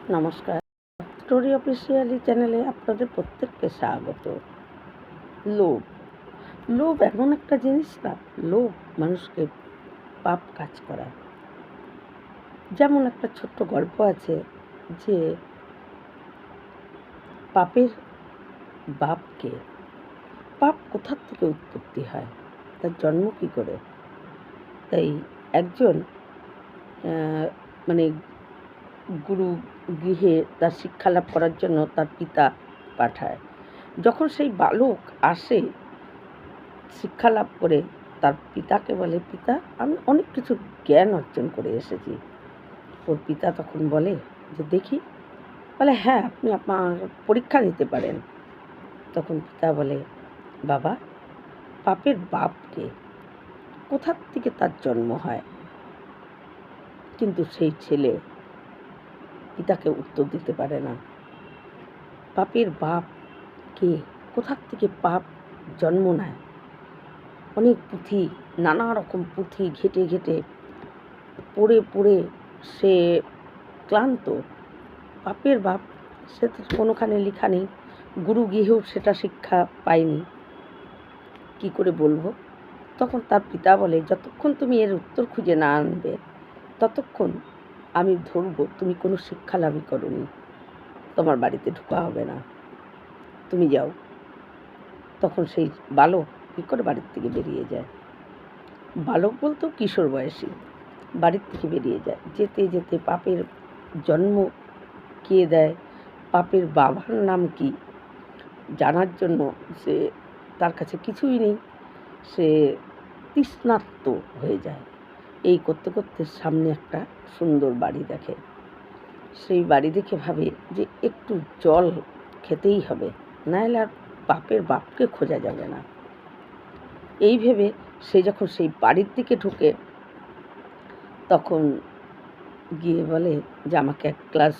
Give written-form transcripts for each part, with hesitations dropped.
নমস্কার। Story officially চ্যানেলে আপনাদের প্রত্যেককে স্বাগত। লোভ লোভ এমন একটা জিনিস না, লোভ মানুষকে পাপ কাজ করায়। যেমন একটা ছোট্ট গল্প আছে যে পাপের বাপকে, পাপ কোথার থেকে উৎপত্তি হয়, তার জন্ম কী করে। তাই একজন মানে গুরু গৃহে তার শিক্ষা লাভ করার জন্য তার পিতা পাঠায়। যখন সেই বালক আসে শিক্ষা লাভ করে, তার পিতাকে বলে, পিতা আমি অনেক কিছু জ্ঞান অর্জন করে এসেছি। ওর পিতা তখন বলে যে দেখি, বলে হ্যাঁ আপনি আপনার পরীক্ষা দিতে পারেন। তখন পিতা বলে, বাবা পাপের বাপকে, কোথার থেকে তার জন্ম হয়। কিন্তু সেই ছেলে পিতাকে উত্তর দিতে পারে না। পাপের বাপ কে, কোথার থেকে পাপ জন্ম নেয়। অনেক পুঁথি, নানা রকম পুঁথি ঘেটে ঘেটে পড়ে পড়ে সে ক্লান্ত। পাপের বাপ সে তো কোনোখানে লেখা নেই, গুরু গৃহেও সেটা শিক্ষা পায়নি, কি করে বলবো। তখন তার পিতা বলে, যতক্ষণ তুমি এর উত্তর খুঁজে না আনবে ততক্ষণ আমি ধরবো তুমি কোনো শিক্ষা লাভই করোনি, তোমার বাড়িতে ঢোকা হবে না, তুমি যাও। তখন সেই বালক কী করে বাড়ির থেকে বেরিয়ে যায়। বালক বলতেও কিশোর বয়সী, বাড়ির থেকে বেরিয়ে যায়। যেতে যেতে পাপের জন্ম কে দেয়, পাপের বাবার নাম কি জানার জন্য সে, তার কাছে কিছুই নেই, সে তৃষ্ণার্ত হয়ে যায়। এই করতে করতে সামনে একটা সুন্দর বাড়ি দেখে। সেই বাড়ি দেখে ভাবে যে একটু জল খেতেই হবে, নাহলে আর পাপের বাপকে খোঁজা যাবে না। এই ভেবে সে যখন সেই বাড়ির দিকে ঢুকে, তখন গিয়ে বলে যে আমাকে এক গ্লাস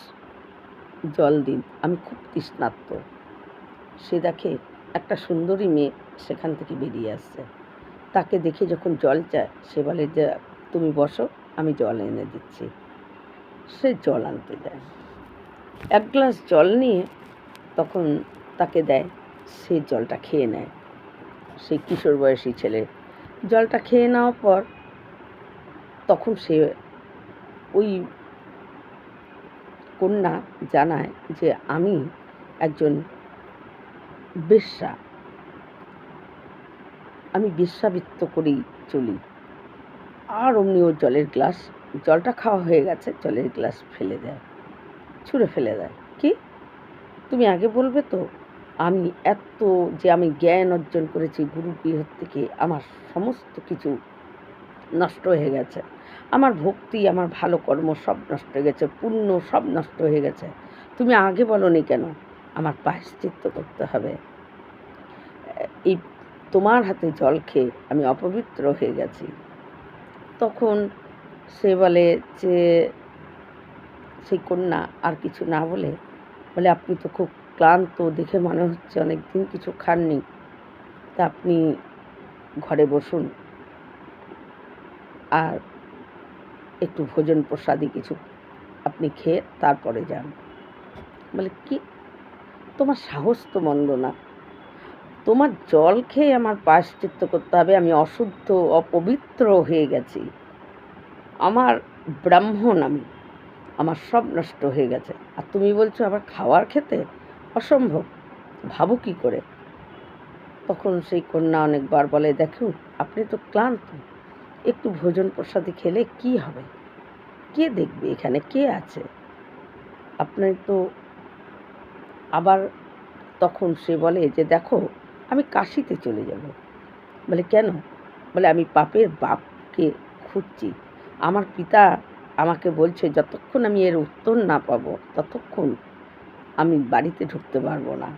জল দিন, আমি খুব তৃষ্ণার্ত। সে দেখে একটা সুন্দরী মেয়ে সেখান থেকে বেরিয়ে আসছে। তাকে দেখে যখন জল চায়, সে বলে যে তুমি বসো, আমি জল এনে দিচ্ছি। সে জল আনতে যায়, এক গ্লাস জল নিয়ে তখন তাকে দেয়। সে জলটা খেয়ে নেয়। সেই কিশোর বয়সী ছেলে জলটা খেয়ে নেওয়ার পর তখন সে ওই কন্যা জানায় যে আমি একজন বেশ্যা, আমি বেশ্যাবৃত্ত করেই চলি। আর অমনি ওর জলটা খাওয়া হয়ে গেছে, জলের গ্লাস ফেলে দেয়, ছুঁড়ে ফেলে দেয়। কি, তুমি আগে বলবে তো, আমি এত যে আমি জ্ঞান অর্জন করেছি গুরু গৃহ থেকে, আমার সমস্ত কিছু নষ্ট হয়ে গেছে, আমার ভক্তি, আমার ভালো কর্ম সব নষ্ট হয়ে গেছে, পুণ্য সব নষ্ট হয়ে গেছে, তুমি আগে বলনি কেন আমার প্রায়শ্চিত্ত করতে হবে। এই তোমার হাতে জল খেয়ে আমি অপবিত্র হয়ে গেছি। তখন সে বলে যে, সেই কন্যা আর কিছু না বলে বলে, আপনি তো খুব ক্লান্ত দেখে মনে হচ্ছে, অনেক দিন কিছু খাননি, তা আপনি ঘরে বসুন আর একটু ভোজন প্রসাদী কিছু আপনি খেয়ে তারপরে যান। বলে কি, তোমার সাহস তো মন্দ না, তোমার জল খেয়ে আমার প্রায়শ্চিত্ত করতে হবে, আমি অশুদ্ধ অপবিত্র হয়ে গেছি, আমার ব্রাহ্মণ আমি, আমার সব নষ্ট হয়ে গেছে, আর তুমি বলছো আবার খাওয়ার খেতে, অসম্ভব, ভাবো কি করে। তখন সেই কন্যা অনেকবার বলে, দেখুন আপনি তো ক্লান্ত, একটু ভোজন প্রসাদী খেলে কি হবে, কে দেখবে, এখানে কে আছে, আপনি তো। আবার তখন সে বলে যে দেখো, আমি কাশিতে চলে যাব। বলে কেন, বলে আমি পাপের বাপকে খুঁজছি, আমার পিতা আমাকে বলছে যতক্ষণ আমি এর উত্তর না পাবো ততক্ষণ আমি বাড়িতে ঢুকতে পারবো না।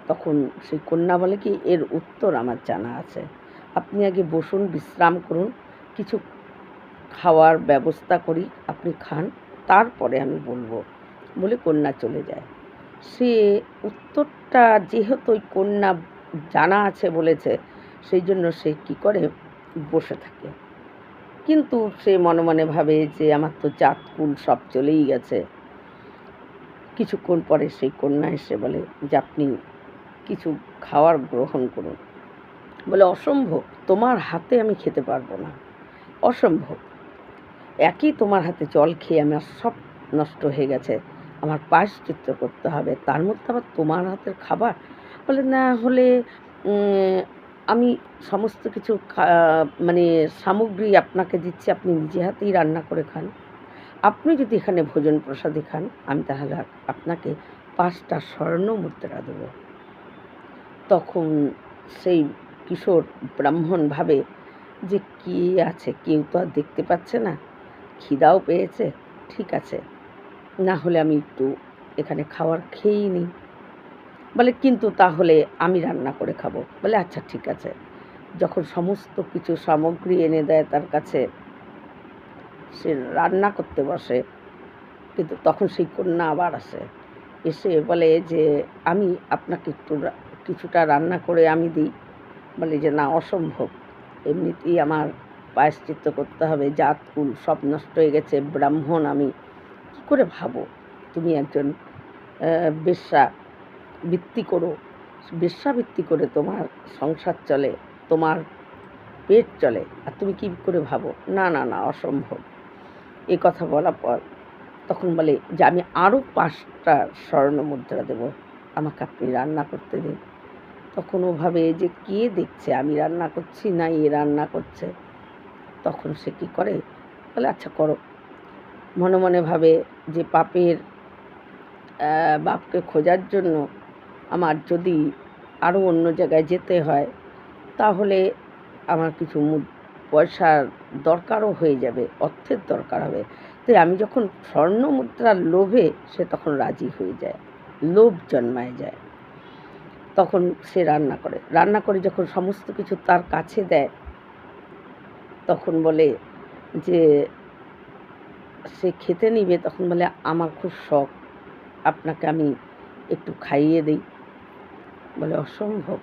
তখন সেই কন্যা বলে কি, এর উত্তর আমার জানা আছে, আপনি আগে বসুন, বিশ্রাম করুন, কিছু খাওয়ার ব্যবস্থা করি, আপনি খান, তারপরে আমি বলবো। বলে কন্যা চলে যায়। সে উত্তরটা যেহেতু ওই কন্যা জানা আছে বলেছে, সেই জন্য সে কী করে, বসে থাকে। কিন্তু সে মনে মনে ভাবে যে আমার তো জাতকুল সব চলেই গেছে, কিছুক্ষণ পরে সেই কন্যা এসে বলে যে আপনি কিছু খাওয়ার গ্রহণ করুন। বলে অসম্ভব, তোমার হাতে আমি খেতে পারবো না, অসম্ভব। একই তোমার হাতে জল খেয়ে আমার সব নষ্ট হয়ে গেছে, আমার প্রায়শ্চিত্ত করতে হবে, তার মধ্যে আবার তোমার হাতের খাবার। বলে না হলে আমি সমস্ত কিছু মানে সামগ্রী আপনাকে দিচ্ছি, আপনি নিজে হাতেই রান্না করে খান। আপনি যদি এখানে ভোজন প্রসাদে খান, আমি তাহলে আপনাকে 5টা স্বর্ণ মুদ্রা দেব। তখন সেই কিশোর ব্রাহ্মণ ভাবে যে কে আছে, কেউ তো আর দেখতে পাচ্ছে না, খিদাও পেয়েছে, ঠিক আছে, না হলে আমি একটু এখানে খাওয়ার খেয়েই নিই। বলে কিন্তু তাহলে আমি রান্না করে খাবো। বলে আচ্ছা ঠিক আছে। যখন সমস্ত কিছু সামগ্রী এনে দেয় তার কাছে, সে রান্না করতে বসে, কিন্তু তখন সেই কন্যা আবার আসে, এসে বলে যে আমি আপনাকে একটু কিছুটা রান্না করে আমি দিই। বলে যে না, অসম্ভব, এমনিতেই আমার প্রায়শ্চিত্ত করতে হবে, জাত কুল সব নষ্ট হয়ে গেছে, ব্রাহ্মণ আমি, কী করে ভাবো তুমি একজন বেশ্যাবৃত্তি করো, বেশ্যাবৃত্তি করে তোমার সংসার চলে, তোমার পেট চলে, আর তুমি কী করে ভাবো, না না না, অসম্ভব। এ কথা বলার পর তখন বলে যে আমি আরও 5টা স্বর্ণ মুদ্রা দেব, আমাকে আপনি রান্না করতে দিন। তখন ও ভাবে যে কে দেখছে, আমি রান্না করছি না এ রান্না করছে। তখন সে কী করে, বলে আচ্ছা করো। মনে মনে ভাবে যে বাপকে খোঁজার জন্য আমার যদি আরও অন্য জায়গায় যেতে হয়, তাহলে আমার কিছু পয়সার দরকারও হয়ে যাবে, অর্থের দরকার হবে। তাই আমি যখন স্বর্ণ মুদ্রার লোভে, সে তখন রাজি হয়ে যায়, লোভ জন্মায় যায়। তখন সে রান্না করে যখন সমস্ত কিছু তার কাছে দেয়, তখন বলে যে সে খেতে নিবে, তখন বলে আমার খুব শখ, আপনাকে আমি একটু খাইয়ে দিই। বলে অসম্ভব,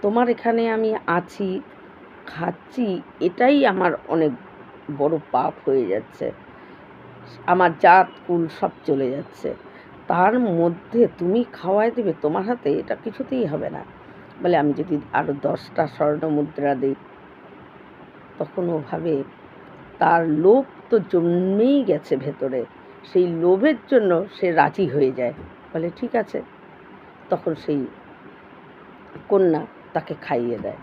তোমার এখানে আমি আছি, খাচ্ছি, এটাই আমার অনেক বড় পাপ হয়ে যাচ্ছে, আমার জাত কুল সব চলে যাচ্ছে, তার মধ্যে তুমি খাওয়াই দেবে তোমার হাতে, এটা কিছুতেই হবে না। বলে আমি যদি আরও 10টা স্বর্ণ মুদ্রা দিই। তখন ও ভাবে তার লোভ তো জন্মেই গেছে ভেতরে, সেই লোভের জন্য সে রাজি হয়ে যায়। বলে ঠিক আছে। তখন সেই কন্যা তাকে খাইয়ে দেয়।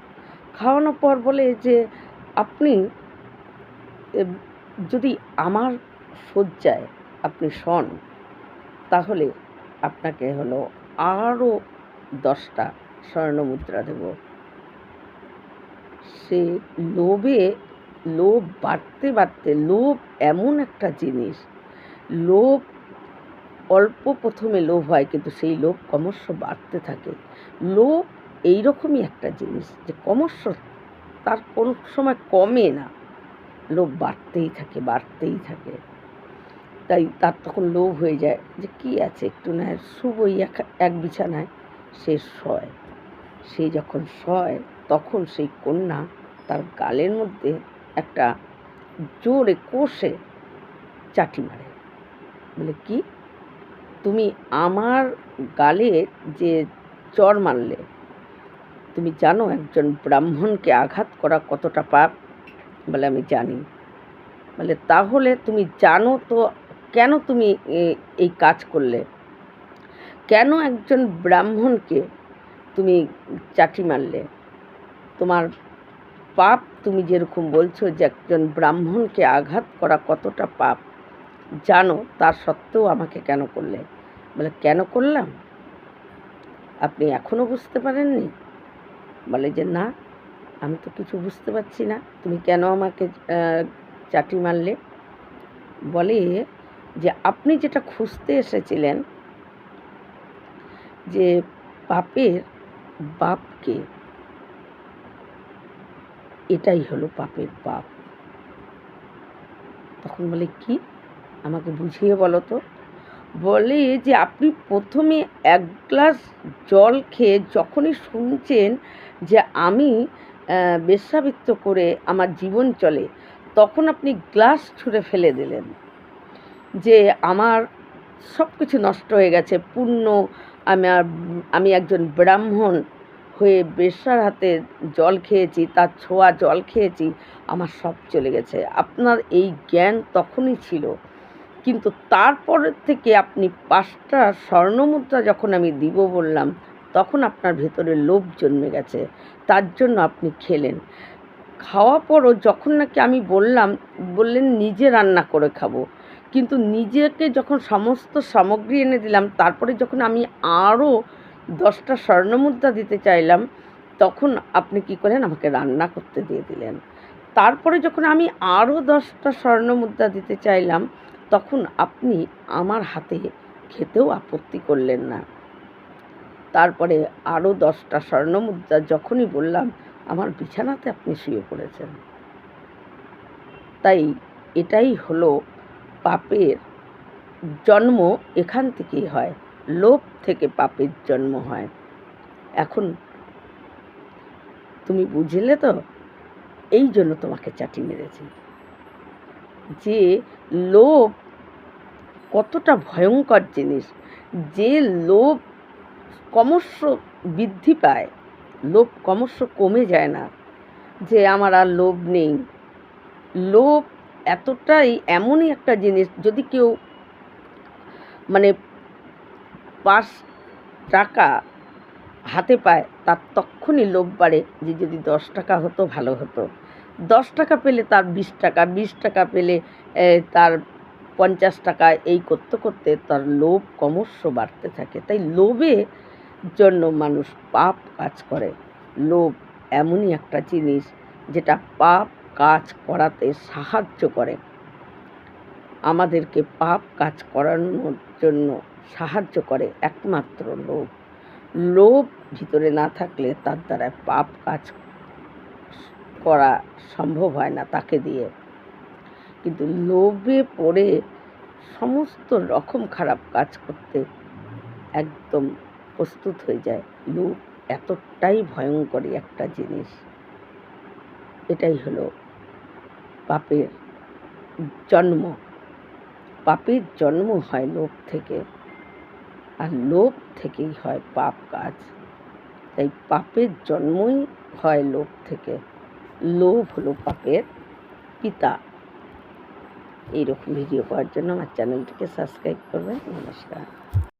খাওয়ানোর পর বলে যে আপনি যদি আমার শয্যায় আপনি শোন, তাহলে আপনাকে হলো আরও 10টা স্বর্ণ মুদ্রা দেব। সে লোভ বাড়তে বাড়তে, লোভ এমন একটা জিনিস, লোভ অল্প প্রথমে লোভ হয়, কিন্তু সেই লোভ ক্রমশ বাড়তে থাকে। লোভ এইরকমই একটা জিনিস যে ক্রমশ তার কোনো সময় কমে না, লোভ বাড়তেই থাকে, বাড়তেই থাকে। তাই তার তখন লোভ হয়ে যায় যে কী আছে, একটু না শুবই এক বিছানায়। সে শয়। সে যখন শয়, তখন সেই কন্যা তার গালের মধ্যে একটা জোরে কষে চাটি মারে। বলে কি, তুমি আমার গালে যে চড় মারলে, তুমি জানো একজন ব্রাহ্মণকে আঘাত করা কতটা পাপ? বলে আমি জানি। বলে তাহলে তুমি জানো তো কেন তুমি এই কাজ করলে? কেন একজন ব্রাহ্মণকে তুমি চাটি মারলে? তোমার পাপ, তুমি যেরকম বলছো যে একজন ব্রাহ্মণকে আঘাত করা কতটা পাপ জানো, তার সত্ত্বেও আমাকে কেন করলে? বলে কেন করলাম আপনি এখনও বুঝতে পারেননি? বলে যে না, আমি তো কিছু বুঝতে পারছি না, তুমি কেন আমাকে চাটি মারলে? বলে যে আপনি যেটা খুঁজতে এসেছিলেন, যে পাপের বাপকে, এটাই হলো পাপের বাপ। তখন বলে কি, আমাকে বুঝিয়ে বলো তো। বলে যে আপনি প্রথমে 1 গ্লাস জল খেয়ে যখনই শুনছেন যে আমি বেশ্যাবৃত্ত করে আমার জীবন চলে, তখন আপনি গ্লাস ছুঁড়ে ফেলে দিলেন, যে আমার সব কিছু নষ্ট হয়ে গেছে। আমি একজন ব্রাহ্মণ হয়ে বেশ্যার হাতে জল খেয়েছি, তার ছোঁয়া জল খেয়েছি, আমার সব চলে গেছে। আপনার এই জ্ঞান তখনই ছিল, কিন্তু তারপরের থেকে আপনি 5টা স্বর্ণমুদ্রা যখন আমি দিব বললাম, তখন আপনার ভেতরে লোভ জন্মে গেছে, তার জন্য আপনি খেলেন। খাওয়া পরও যখন নাকি আমি বললেন নিজে রান্না করে খাবো, কিন্তু নিজেকে যখন সমস্ত সামগ্রী এনে দিলাম, তারপরে যখন আমি আরও 10টা স্বর্ণমুদ্রা দিতে চাইলাম, তখন আপনি কী করলেন, আমাকে রান্না করতে দিয়ে দিলেন। তারপরে যখন আমি আরও 10টা স্বর্ণমুদ্রা দিতে চাইলাম, তখন আপনি আমার হাতে খেতেও আপত্তি করলেন না। তারপরে আরও 10টা স্বর্ণমুদ্রা যখনই বললাম, আমার বিছানাতে আপনি শুয়ে পড়েছেন। তাই এটাই হলো পাপের জন্ম, এখান থেকেই হয়। লোভ থেকে পাপের জন্ম হয়। এখন তুমি বুঝলে তো? এই জন্য তোমাকে চাটি মেরেছি যে লোভ কতটা ভয়ঙ্কর জিনিস। যে লোভ ক্রমশ বৃদ্ধি পায়, লোভ ক্রমশ কমে যায় না যে আমার আর লোভ নেই। লোভ এমনই একটা জিনিস, যদি কেউ মানে 5 টাকা হাতে পায়, তার তক্ষুনি লোভ বাড়ে যে যদি 10 টাকা হতো ভালো হতো। 10 টাকা পেলে তার 20 টাকা, 20 টাকা পেলে তার 50 টাকা, এই করতে করতে তার লোভ ক্রমশ বাড়তে থাকে। তাই লোভের জন্য মানুষ পাপ কাজ করে। লোভ এমনই একটা জিনিস যেটা পাপ কাজ করাতে সাহায্য করে। আমাদেরকে পাপ কাজ করানোর জন্য সাহায্য করে একমাত্র লোভ। লোভ ভিতরে না থাকলে তার দ্বারা পাপ কাজ করা সম্ভব হয় না তাকে দিয়ে। কিন্তু লোভে পড়ে সমস্ত রকম খারাপ কাজ করতে একদম প্রস্তুত হয়ে যায়। লোভ এতটাই ভয়ঙ্করী একটা জিনিস। এটাই হলো পাপের জন্ম। পাপের জন্ম হয় লোভ থেকে, আর লোভ থেকেই হয় পাপ কাজ। তাই পাপের জন্মই হয় লোভ থেকে। লোভ হলো পাপের পিতা। এইরকম ভিডিও পাওয়ার জন্য আমার চ্যানেলটিকে সাবস্ক্রাইব করবেন। নমস্কার।